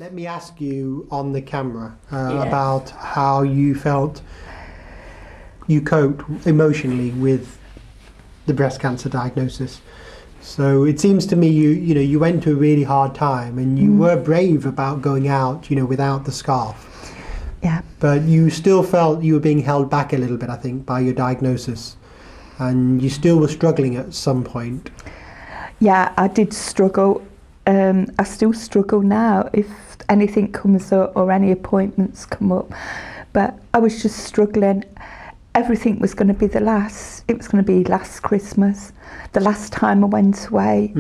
Let me ask you on the camera about how you felt you coped emotionally with the breast cancer diagnosis. So it seems to me you went through a really hard time, and you were brave about going out, without the scarf. Yeah. But you still felt you were being held back a little bit, I think, by your diagnosis, and you still were struggling at some point. Yeah, I did struggle. I still struggle now if anything comes up or any appointments come up. But I was just struggling. Everything was going to be it was going to be last Christmas, the last time I went away.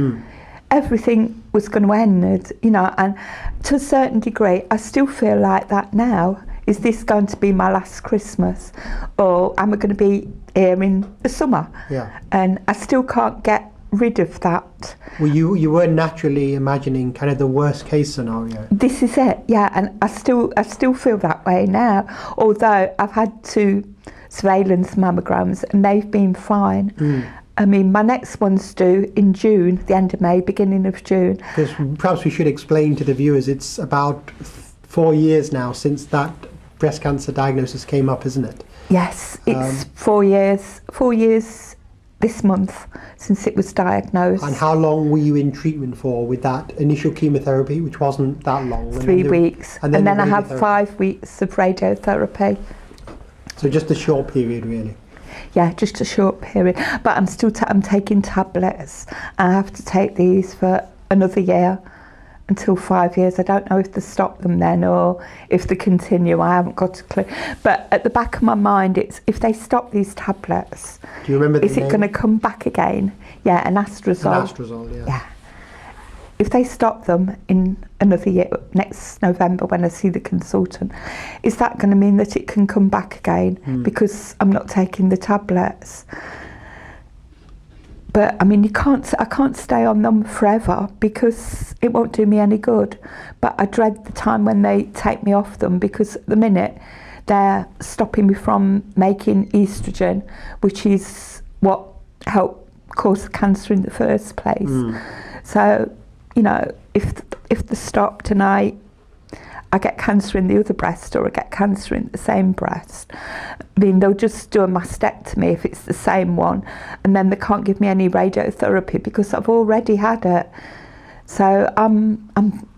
Everything was going to end, and to a certain degree, I still feel like that now. Is this going to be my last Christmas, or am I going to be here in the summer? Yeah. And I still can't get rid of that. Well, you were naturally imagining kind of the worst case scenario. This is it, yeah, and I still feel that way now, although I've had 2 surveillance mammograms and they've been fine. I mean, my next one's due in June, the end of May, beginning of June. Because perhaps we should explain to the viewers, it's about 4 years now since that breast cancer diagnosis came up, isn't it? Yes, it's 4 years this month since it was diagnosed. And how long were you in treatment for with that initial chemotherapy, which wasn't that long? 3 weeks. And then I have 5 weeks of radiotherapy. So just a short period, really. Yeah, just a short period. But I'm still I'm taking tablets. I have to take these for another year, until 5 years. I don't know if they stop them then or if they continue. I haven't got a clue. But at the back of my mind, it's if they stop these tablets, do you remember the is name? It going to come back again? Yeah, an Astrazole. An Astrazole, yeah. Yeah. If they stop them in another year, next November when I see the consultant, is that going to mean that it can come back again because I'm not taking the tablets? But I mean, I can't stay on them forever because it won't do me any good. But I dread the time when they take me off them, because at the minute they're stopping me from making estrogen, which is what helped cause the cancer in the first place. So, if they're stopped and I get cancer in the other breast, or I get cancer in the same breast, I mean, they'll just do a mastectomy if it's the same one, and then they can't give me any radiotherapy because I've already had it. So I'm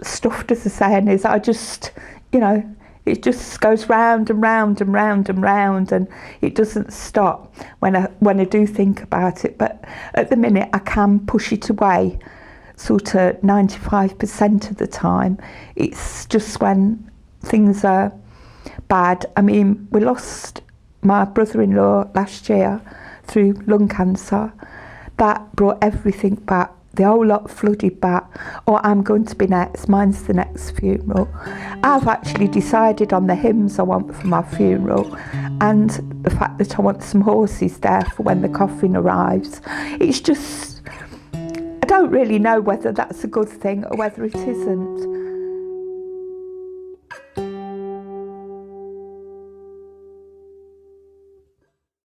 stuffed, as the saying is. I just, it just goes round and round and round and round, and it doesn't stop when I do think about it. But at the minute, I can push it away sort of 95% of the time. It's just when things are bad. I mean, we lost my brother-in-law last year through lung cancer. That brought everything back. The whole lot flooded back. I'm going to be next. Mine's the next funeral. I've actually decided on the hymns I want for my funeral, and the fact that I want some horses there for when the coffin arrives. It's just, I don't really know whether that's a good thing or whether it isn't.